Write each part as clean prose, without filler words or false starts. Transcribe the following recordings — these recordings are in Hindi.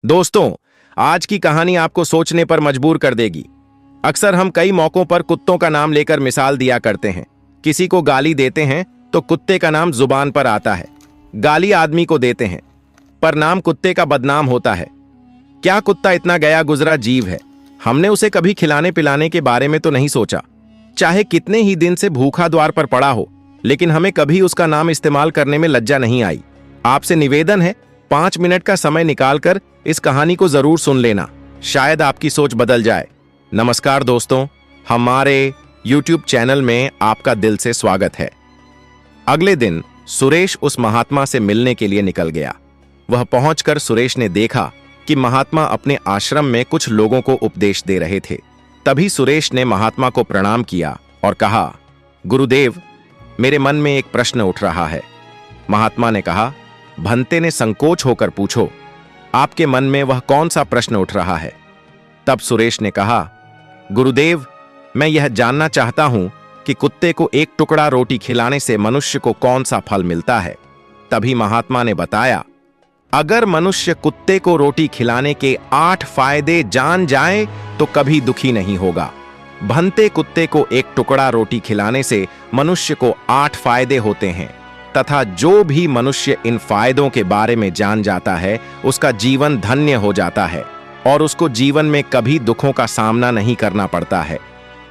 दोस्तों, आज की कहानी आपको सोचने पर मजबूर कर देगी। अक्सर हम कई मौकों पर कुत्तों का नाम लेकर मिसाल दिया करते हैं। किसी को गाली देते हैं तो कुत्ते का नाम जुबान पर आता है। गाली आदमी को देते हैं पर नाम कुत्ते का बदनाम होता है। क्या कुत्ता इतना गया गुजरा जीव है? हमने उसे कभी खिलाने पिलाने के बारे में तो नहीं सोचा। चाहे कितने ही दिन से भूखा द्वार पर पड़ा हो, लेकिन हमें कभी उसका नाम इस्तेमाल करने में लज्जा नहीं आई। आपसे निवेदन है, 5 मिनट का समय निकालकर इस कहानी को जरूर सुन लेना। शायद आपकी सोच बदल जाए। नमस्कार दोस्तों, हमारे YouTube चैनल में आपका दिल से स्वागत है। अगले दिन सुरेश उस महात्मा से मिलने के लिए निकल गया। वह पहुंचकर सुरेश ने देखा कि महात्मा अपने आश्रम में कुछ लोगों को उपदेश दे रहे थे। तभी सुरेश ने महात्मा को प्रणाम किया और कहा, गुरुदेव, मेरे मन में एक प्रश्न उठ रहा है। महात्मा ने कहा, भंते ने संकोच होकर पूछो, आपके मन में वह कौन सा प्रश्न उठ रहा है? तब सुरेश ने कहा, गुरुदेव, मैं यह जानना चाहता हूं कि कुत्ते को एक टुकड़ा रोटी खिलाने से मनुष्य को कौन सा फल मिलता है। तभी महात्मा ने बताया, अगर मनुष्य कुत्ते को रोटी खिलाने के 8 फायदे जान जाए तो कभी दुखी नहीं होगा। भंते, कुत्ते को एक टुकड़ा रोटी खिलाने से मनुष्य को 8 फायदे होते हैं तथा जो भी मनुष्य इन फायदों के बारे में जान जाता है उसका जीवन धन्य हो जाता है और उसको जीवन में कभी दुखों का सामना नहीं करना पड़ता है।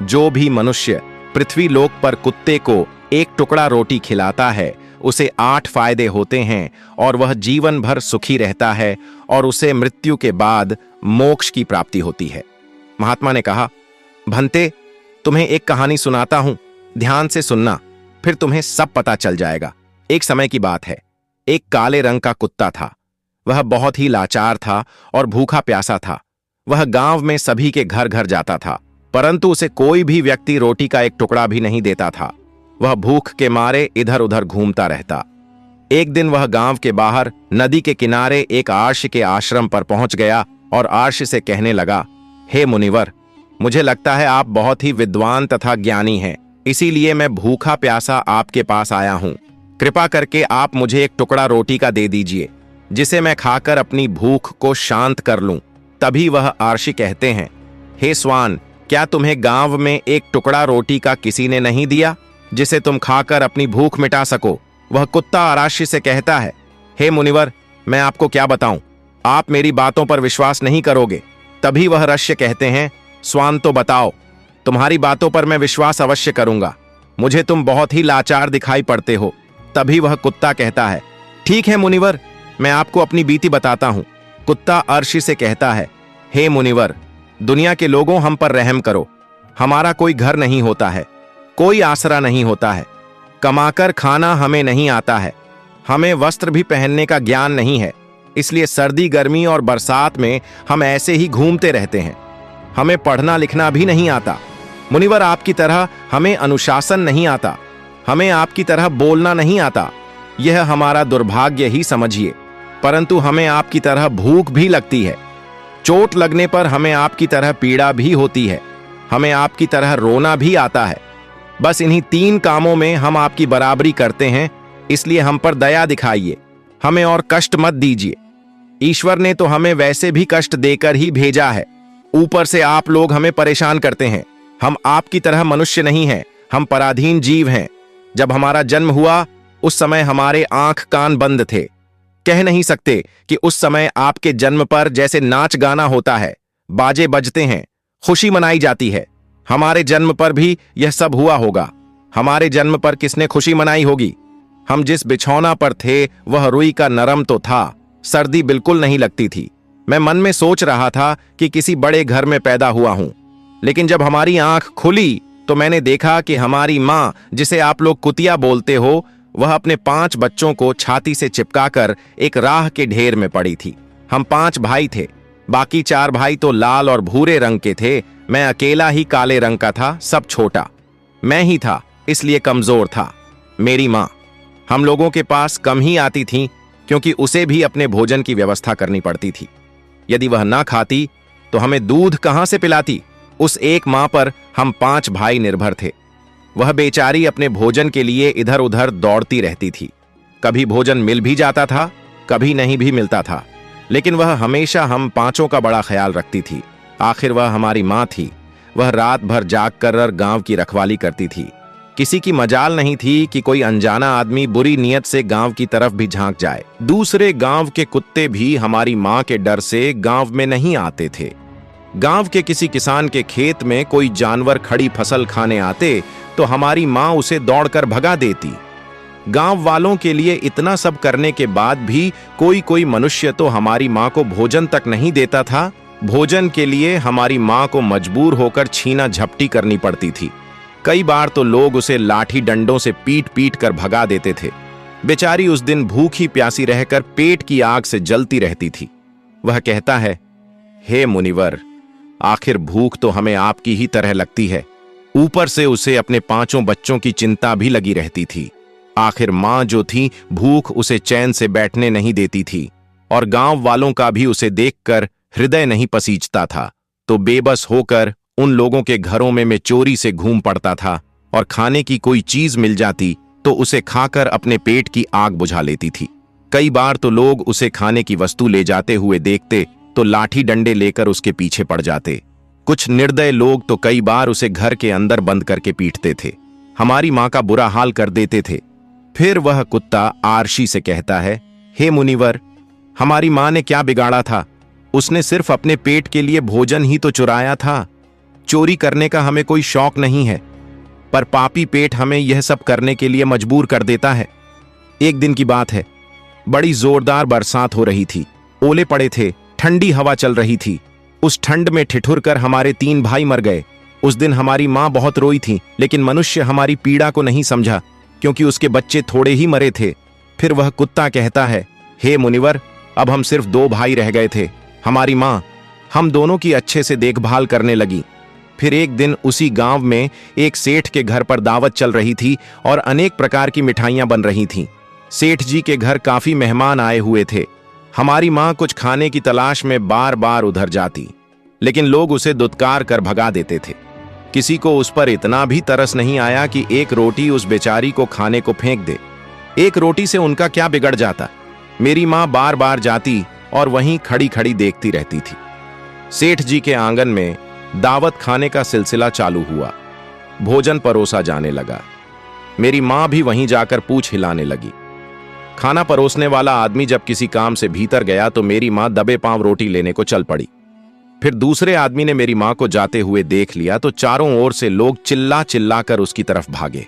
जो भी मनुष्य पृथ्वी लोक पर कुत्ते को एक टुकड़ा रोटी खिलाता है उसे 8 फायदे होते हैं और वह जीवन भर सुखी रहता है और उसे मृत्यु के बाद मोक्ष की प्राप्ति होती है। महात्मा ने कहा, भंते, तुम्हें एक कहानी सुनाता हूं, ध्यान से सुनना, फिर तुम्हें सब पता चल जाएगा। एक समय की बात है, एक काले रंग का कुत्ता था। वह बहुत ही लाचार था और भूखा प्यासा था। वह गांव में सभी के घर घर जाता था, परंतु उसे कोई भी व्यक्ति रोटी का एक टुकड़ा भी नहीं देता था। वह भूख के मारे इधर उधर घूमता रहता। एक दिन वह गांव के बाहर नदी के किनारे एक आर्ष के आश्रम पर पहुंच गया और आर्ष से कहने लगा, हे मुनिवर, मुझे लगता है आप बहुत ही विद्वान तथा ज्ञानी हैं, इसीलिए मैं भूखा प्यासा आपके पास आया हूं। कृपा करके आप मुझे एक टुकड़ा रोटी का दे दीजिए, जिसे मैं खाकर अपनी भूख को शांत कर लूं। तभी वह आर्षि कहते हैं, हे स्वान, क्या तुम्हें गांव में एक टुकड़ा रोटी का किसी ने नहीं दिया जिसे तुम खाकर अपनी भूख मिटा सको? वह कुत्ता आर्षि से कहता है, हे मुनिवर, मैं आपको क्या बताऊं, आप मेरी बातों पर विश्वास नहीं करोगे। तभी वह ऋष्य कहते हैं, स्वान, तो बताओ, तुम्हारी बातों पर मैं विश्वास अवश्य करूंगा। मुझे तुम बहुत ही लाचार दिखाई पड़ते हो। तभी वह कुत्ता कहता है, ठीक है मुनिवर, मैं आपको अपनी बीती बताता हूं। कुत्ता अर्षि से कहता है, हे मुनिवर, दुनिया के लोगों, हम पर रहम करो। हमारा कोई घर नहीं होता है, कोई आसरा नहीं होता है, कमाकर खाना हमें नहीं आता है, हमें वस्त्र भी पहनने का ज्ञान नहीं है, इसलिए सर्दी गर्मी और बरसात में हम ऐसे ही घूमते रहते हैं। हमें पढ़ना लिखना भी नहीं आता। मुनिवर, आपकी तरह हमें अनुशासन नहीं आता, हमें आपकी तरह बोलना नहीं आता। यह हमारा दुर्भाग्य ही समझिए, परंतु हमें आपकी तरह भूख भी लगती है। चोट लगने पर हमें आपकी तरह पीड़ा भी होती है, हमें आपकी तरह रोना भी आता है। बस इन्हीं 3 कामों में हम आपकी बराबरी करते हैं, इसलिए हम पर दया दिखाइए, हमें और कष्ट मत दीजिए। ईश्वर ने तो हमें वैसे भी कष्ट देकर ही भेजा है, ऊपर से आप लोग हमें परेशान करते हैं। हम आपकी तरह मनुष्य नहीं हैं, हम पराधीन जीव हैं। जब हमारा जन्म हुआ उस समय हमारे आंख कान बंद थे। कह नहीं सकते कि उस समय आपके जन्म पर जैसे नाच गाना होता है, बाजे बजते हैं, खुशी मनाई जाती है। हमारे जन्म पर भी यह सब हुआ होगा। हमारे जन्म पर किसने खुशी मनाई होगी? हम जिस बिछौना पर थे वह रुई का नरम तो था, सर्दी बिल्कुल नहीं लगती थी। मैं मन में सोच रहा था कि किसी बड़े घर में पैदा हुआ हूं, लेकिन जब हमारी आंख खुली तो मैंने देखा कि हमारी मां, जिसे आप लोग कुतिया बोलते हो, वह अपने 5 बच्चों को छाती से चिपकाकर एक राह के ढेर में पड़ी थी। हम 5 भाई थे, बाकी 4 भाई तो लाल और भूरे रंग के थे। मैं अकेला ही काले रंग का था, सब छोटा। मैं ही था, इसलिए कमजोर था। मेरी मां हम लोगों के पास कम ही आती थी, क्योंकि उसे भी अपने भोजन की व्यवस्था करनी पड़ती थी। यदि वह ना खाती तो हमें दूध कहां से पिलाती? उस एक मां पर हम 5 भाई निर्भर थे। वह बेचारी अपने भोजन के लिए इधर उधर दौड़ती रहती थी। कभी भोजन मिल भी जाता था, कभी नहीं भी मिलता था। लेकिन वह हमेशा हम पांचों का बड़ा ख्याल रखती थी। आखिर वह हमारी माँ थी। वह रात भर जाग कर गांव की रखवाली करती थी। किसी की मजाल नहीं थी कि कोई अनजाना आदमी बुरी नीयत से गांव की तरफ भी झांक जाए। दूसरे गांव के कुत्ते भी हमारी माँ के डर से गांव में नहीं आते थे। गांव के किसी किसान के खेत में कोई जानवर खड़ी फसल खाने आते तो हमारी माँ उसे दौड़कर भगा देती। गांव वालों के लिए इतना सब करने के बाद भी कोई मनुष्य तो हमारी माँ को भोजन तक नहीं देता था। भोजन के लिए हमारी माँ को मजबूर होकर छीना झपटी करनी पड़ती थी। कई बार तो लोग उसे लाठी डंडों से पीट पीट कर भगा देते थे। बेचारी उस दिन भूखी प्यासी रहकर पेट की आग से जलती रहती थी। वह कहता है, हे मुनिवर, आखिर भूख तो हमें आपकी ही तरह लगती है। ऊपर से उसे अपने 5 बच्चों की चिंता भी लगी रहती थी। आखिर माँ जो थी, भूख उसे चैन से बैठने नहीं देती थी और गांव वालों का भी उसे देखकर हृदय नहीं पसीजता था। तो बेबस होकर उन लोगों के घरों में मैं चोरी से घूम पड़ता था और खाने की कोई चीज मिल जाती तो उसे खाकर अपने पेट की आग बुझा लेती थी। कई बार तो लोग उसे खाने की वस्तु ले जाते हुए देखते तो लाठी डंडे लेकर उसके पीछे पड़ जाते। कुछ निर्दय लोग तो कई बार उसे घर के अंदर बंद करके पीटते थे। हमारी माँ का बुरा हाल कर देते थे। फिर वह कुत्ता आरशी से कहता है, हे मुनिवर, हमारी माँ ने क्या बिगाड़ा था? उसने सिर्फ अपने पेट के लिए भोजन ही तो चुराया था। चोरी करने का हमें कोई शौक नहीं है, पर पापी पेट हमें यह सब करने के लिए मजबूर कर देता है। एक दिन की बात है, बड़ी जोरदार बरसात हो रही थी। ओले पड़े थे, ठंडी हवा चल रही थी। उस ठंड में ठिठुर कर हमारे 3 भाई मर गए। उस दिन हमारी माँ बहुत रोई थी, लेकिन मनुष्य हमारी पीड़ा को नहीं समझा क्योंकि उसके बच्चे थोड़े ही मरे थे। फिर वह कुत्ता कहता है, हे मुनिवर, अब हम सिर्फ 2 भाई रह गए थे। हमारी माँ हम दोनों की अच्छे से देखभाल करने लगी। फिर एक दिन उसी गांव में एक सेठ के घर पर दावत चल रही थी और अनेक प्रकार की मिठाइयां बन रही थीं। सेठ जी के घर काफी मेहमान आए हुए थे। हमारी माँ कुछ खाने की तलाश में बार बार उधर जाती, लेकिन लोग उसे दुत्कार कर भगा देते थे। किसी को उस पर इतना भी तरस नहीं आया कि एक रोटी उस बेचारी को खाने को फेंक दे। एक रोटी से उनका क्या बिगड़ जाता? मेरी माँ बार बार जाती और वहीं खड़ी खड़ी देखती रहती थी। सेठ जी के आंगन में दावत खाने का सिलसिला चालू हुआ। भोजन परोसा जाने लगा। मेरी माँ भी वहीं जाकर पूछ हिलाने लगी। खाना परोसने वाला आदमी जब किसी काम से भीतर गया तो मेरी माँ दबे पांव रोटी लेने को चल पड़ी। फिर दूसरे आदमी ने मेरी माँ को जाते हुए देख लिया तो चारों ओर से लोग चिल्ला चिल्ला कर उसकी तरफ भागे।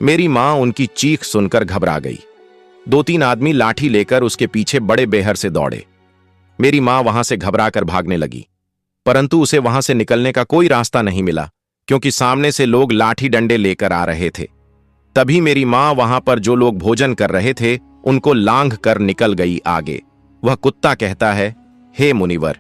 मेरी माँ उनकी चीख सुनकर घबरा गई। 2-3 आदमी लाठी लेकर उसके पीछे बड़े बेहर से दौड़े। मेरी माँ वहां से घबराकर भागने लगी, परंतु उसे वहां से निकलने का कोई रास्ता नहीं मिला क्योंकि सामने से लोग लाठी डंडे लेकर आ रहे थे। तभी मेरी माँ वहां पर जो लोग भोजन कर रहे थे उनको लांघ कर निकल गई आगे। वह कुत्ता कहता है, हे मुनिवर,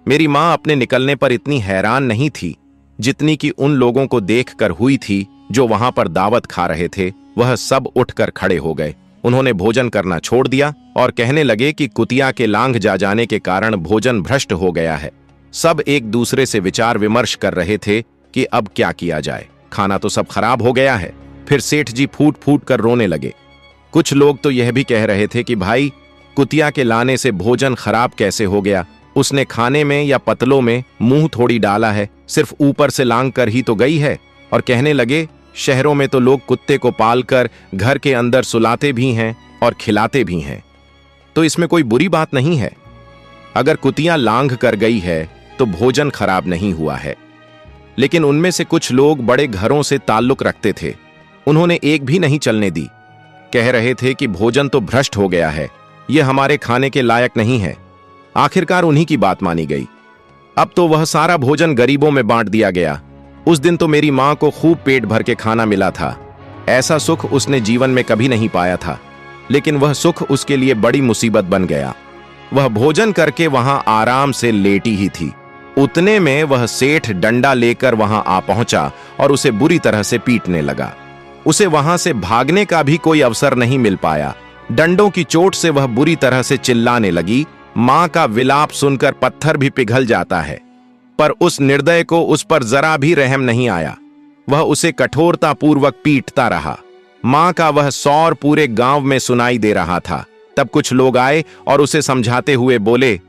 मेरी माँ अपने निकलने पर इतनी हैरान नहीं थी जितनी कि उन लोगों को देखकर हुई थी जो वहां पर दावत खा रहे थे। वह सब उठकर खड़े हो गए। उन्होंने भोजन करना छोड़ दिया और कहने लगे कि कुतिया के लांघ जा जाने के कारण भोजन भ्रष्ट हो गया है। सब एक दूसरे से विचार विमर्श कर रहे थे कि अब क्या किया जाए, खाना तो सब खराब हो गया है। फिर सेठ जी फूट फूट कर रोने लगे। कुछ लोग तो यह भी कह रहे थे कि भाई, कुतिया के लाने से भोजन खराब कैसे हो गया? उसने खाने में या पतलों में मुंह थोड़ी डाला है, सिर्फ ऊपर से लांघ कर ही तो गई है। और कहने लगे, शहरों में तो लोग कुत्ते को पालकर घर के अंदर सुलाते भी हैं और खिलाते भी हैं, तो इसमें कोई बुरी बात नहीं है। अगर कुतिया लांघ कर गई है तो भोजन खराब नहीं हुआ है। लेकिन उनमें से कुछ लोग बड़े घरों से ताल्लुक रखते थे। उन्होंने एक भी नहीं चलने दी। कह रहे थे कि भोजन तो भ्रष्ट हो गया है, यह हमारे खाने के लायक नहीं है। आखिरकार उन्हीं की बात मानी गई। अब तो वह सारा भोजन गरीबों में बांट दिया गया। उस दिन तो मेरी माँ को खूब पेट भर के खाना मिला था। ऐसा सुख उसने जीवन में कभी नहीं पाया था, लेकिन वह सुख उसके लिए बड़ी मुसीबत बन गया। वह भोजन करके वहां आराम से लेटी ही थी। उतने में वह सेठ डंडा लेकर वहां आ पहुंचा और उसे बुरी तरह से पीटने लगा। उसे वहां से भागने का भी कोई अवसर नहीं मिल पाया। डंडों की चोट से वह बुरी तरह से चिल्लाने लगी। मां का विलाप सुनकर पत्थर भी पिघल जाता है, पर उस निर्दय को उस पर जरा भी रहम नहीं आया। वह उसे कठोरतापूर्वक पीटता रहा। मां का वह सौर पूरे गांव में सुनाई दे रहा था। तब कुछ लोग आए और उसे समझाते हुए बोले,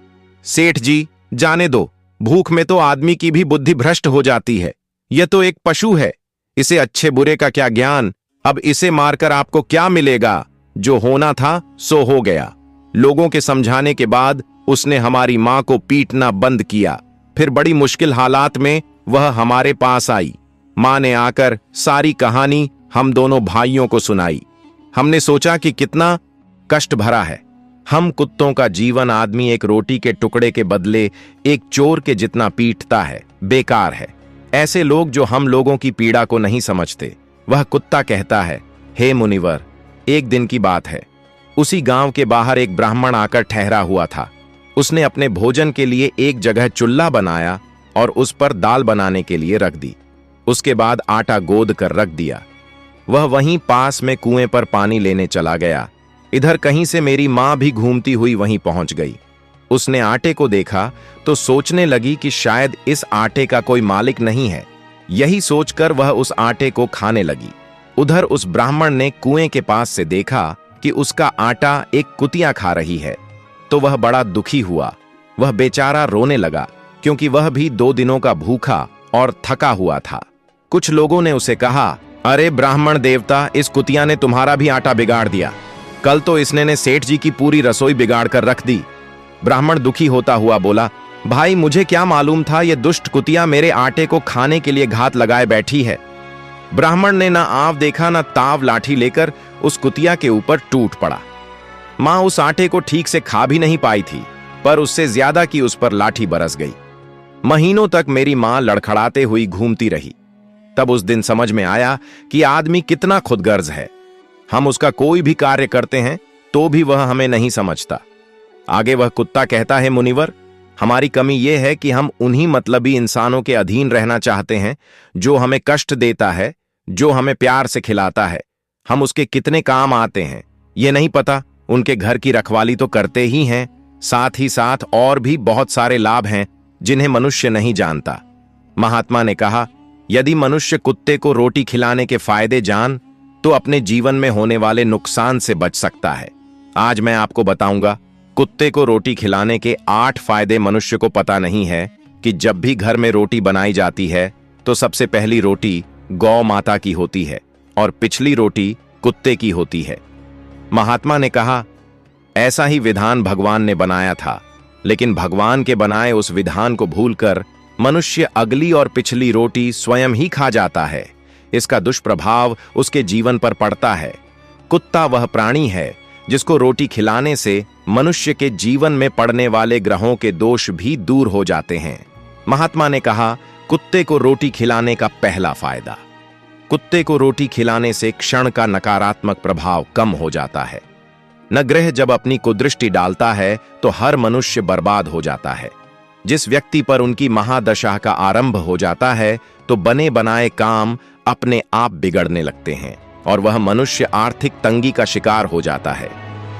सेठ जी, जाने दो, भूख में तो आदमी की भी बुद्धि भ्रष्ट हो जाती है। यह तो एक पशु है, इसे अच्छे बुरे का क्या ज्ञान। अब इसे मारकर आपको क्या मिलेगा? जो होना था सो हो गया। लोगों के समझाने के बाद उसने हमारी मां को पीटना बंद किया। फिर बड़ी मुश्किल हालात में वह हमारे पास आई। मां ने आकर सारी कहानी हम दोनों भाइयों को सुनाई। हमने सोचा कि कितना कष्ट भरा है। हम कुत्तों का जीवन आदमी एक रोटी के टुकड़े के बदले एक चोर के जितना पीटता है, बेकार है। ऐसे लोग जो हम लोगों की पीड़ा को नहीं समझते। वह कुत्ता कहता है, हे मुनिवर, एक दिन की बात है। उसी गांव के बाहर एक ब्राह्मण आकर ठहरा हुआ था। उसने अपने भोजन के लिए एक जगह चुल्हा बनाया और उस पर दाल बनाने के लिए रख दी। उसके बाद आटा गोद कर रख दिया। वह वहीं पास में कुएं पर पानी लेने चला गया। इधर कहीं से मेरी मां भी घूमती हुई वहीं पहुंच गई। उसने आटे को देखा तो सोचने लगी कि शायद इस आटे का कोई मालिक नहीं है। यही सोचकर वह उस आटे को खाने लगी। उधर उस ब्राह्मण ने कुएं के पास से देखा कि उसका आटा एक कुतिया खा रही है, तो वह बड़ा दुखी हुआ। वह बेचारा रोने लगा, क्योंकि वह भी 2 दिनों का भूखा और थका हुआ था। कुछ लोगों ने उसे कहा, अरे ब्राह्मण देवता, इस कुतिया ने तुम्हारा भी आटा बिगाड़ दिया। कल तो इसने ने सेठ जी की पूरी रसोई बिगाड़ कर रख दी। ब्राह्मण दुखी होता हुआ बोला, भाई मुझे क्या मालूम था ये दुष्ट कुतिया मेरे आटे को खाने के लिए घात लगाए बैठी है। ब्राह्मण ने ना आव देखा ना ताव लाठी लेकर उस कुतिया के ऊपर टूट पड़ा। मां उस आटे को ठीक से खा भी नहीं पाई थी, पर उससे ज्यादा की उस पर लाठी बरस गई। महीनों तक मेरी मां लड़खड़ाते हुई घूमती रही। तब उस दिन समझ में आया कि आदमी कितना खुदगर्ज है। हम उसका कोई भी कार्य करते हैं तो भी वह हमें नहीं समझता। आगे वह कुत्ता कहता है, मुनिवर, हमारी कमी यह है कि हम उन्हीं मतलबी इंसानों के अधीन रहना चाहते हैं जो हमें कष्ट देता है, जो हमें प्यार से खिलाता है। हम उसके कितने काम आते हैं ये नहीं पता। उनके घर की रखवाली तो करते ही हैं, साथ ही साथ और भी बहुत सारे लाभ हैं जिन्हें मनुष्य नहीं जानता। महात्मा ने कहा, यदि मनुष्य कुत्ते को रोटी खिलाने के फायदे जान तो अपने जीवन में होने वाले नुकसान से बच सकता है। आज मैं आपको बताऊंगा कुत्ते को रोटी खिलाने के 8 फायदे। मनुष्य को पता नहीं है कि जब भी घर में रोटी बनाई जाती है तो सबसे पहली रोटी गौ माता की होती है और पिछली रोटी कुत्ते की होती है। महात्मा ने कहा, ऐसा ही विधान भगवान ने बनाया था, लेकिन भगवान के बनाए उस विधान को भूलकर मनुष्य अगली और पिछली रोटी स्वयं ही खा जाता है। इसका दुष्प्रभाव उसके जीवन पर पड़ता है। कुत्ता वह प्राणी है जिसको रोटी खिलाने से मनुष्य के जीवन में पड़ने वाले ग्रहों के दोष भी दूर हो जाते हैं। महात्मा ने कहा, कुत्ते को रोटी खिलाने का पहला फायदा। कुत्ते को रोटी खिलाने से क्षण का नकारात्मक प्रभाव कम हो जाता है। न ग्रह जब अपनी कुदृष्टि डालता है तो हर मनुष्य बर्बाद हो जाता है। जिस व्यक्ति पर उनकी महादशा का आरंभ हो जाता है तो बने बनाए काम अपने आप बिगड़ने लगते हैं और वह मनुष्य आर्थिक तंगी का शिकार हो जाता है।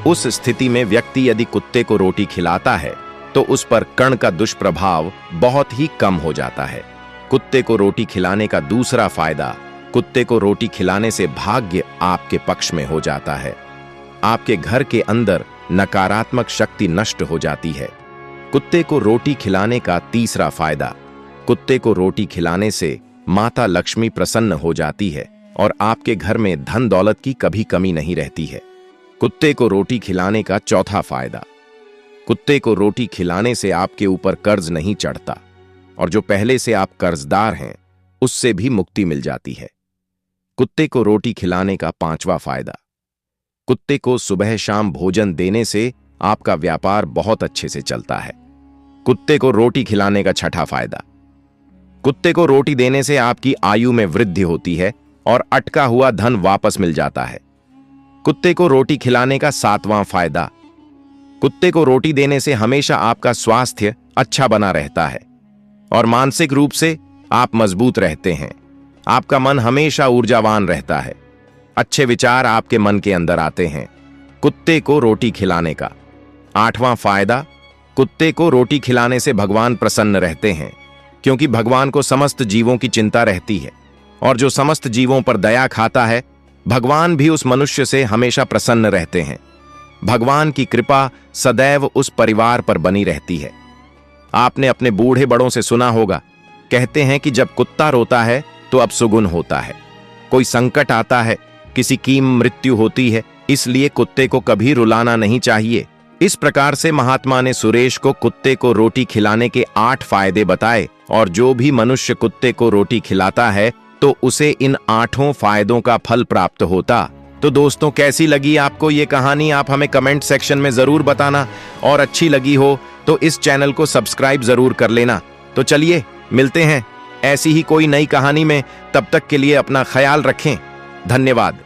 उस स्थिति में व्यक्ति यदि कुत्ते को रोटी खिलाता है तो उस पर कण का दुष्प्रभाव बहुत ही कम हो जाता है। कुत्ते को रोटी खिलाने का दूसरा फायदा, कुत्ते को रोटी खिलाने से भाग्य आपके पक्ष में हो जाता है। आपके घर के अंदर नकारात्मक शक्ति नष्ट हो जाती है। कुत्ते को रोटी खिलाने का तीसरा फायदा, कुत्ते को रोटी खिलाने से माता लक्ष्मी प्रसन्न हो जाती है और आपके घर में धन दौलत की कभी कमी नहीं रहती है। कुत्ते को रोटी खिलाने का चौथा फायदा, कुत्ते को रोटी खिलाने से आपके ऊपर कर्ज नहीं चढ़ता और जो पहले से आप कर्जदार हैं उससे भी मुक्ति मिल जाती है। कुत्ते को रोटी खिलाने का पांचवा फायदा, कुत्ते को सुबह शाम भोजन देने से आपका व्यापार बहुत अच्छे से चलता है। कुत्ते को रोटी खिलाने का छठा फायदा, कुत्ते को रोटी देने से आपकी आयु में वृद्धि होती है और अटका हुआ धन वापस मिल जाता है। कुत्ते को रोटी खिलाने का सातवां फायदा, कुत्ते को रोटी देने से हमेशा आपका स्वास्थ्य अच्छा बना रहता है और मानसिक रूप से आप मजबूत रहते हैं। आपका मन हमेशा ऊर्जावान रहता है। अच्छे विचार आपके मन के अंदर आते हैं। कुत्ते को रोटी खिलाने का आठवां फायदा, कुत्ते को रोटी खिलाने से भगवान प्रसन्न रहते हैं, क्योंकि भगवान को समस्त जीवों की चिंता रहती है और जो समस्त जीवों पर दया खाता है भगवान भी उस मनुष्य से हमेशा प्रसन्न रहते हैं। भगवान की कृपा सदैव उस परिवार पर बनी रहती है। आपने अपने बूढ़े बड़ों से सुना होगा, कहते हैं कि जब कुत्ता रोता है तो अब सुगुन होता है। कोई संकट आता है, किसी की मृत्यु होती है, इसलिए कुत्ते को कभी रुलाना नहीं चाहिए। इस प्रकार से महात्मा ने सुरेश को कुत्ते को रोटी खिलाने के 8 फायदे बताए, और जो भी मनुष्य कुत्ते को रोटी खिलाता है तो उसे इन 8 फायदों का फल प्राप्त होता। तो दोस्तों, कैसी लगी आपको ये कहानी, आप हमें कमेंट सेक्शन में जरूर बताना, और अच्छी लगी हो तो इस चैनल को सब्सक्राइब जरूर कर लेना। तो चलिए मिलते हैं ऐसी ही कोई नई कहानी में, तब तक के लिए अपना ख्याल रखें। धन्यवाद।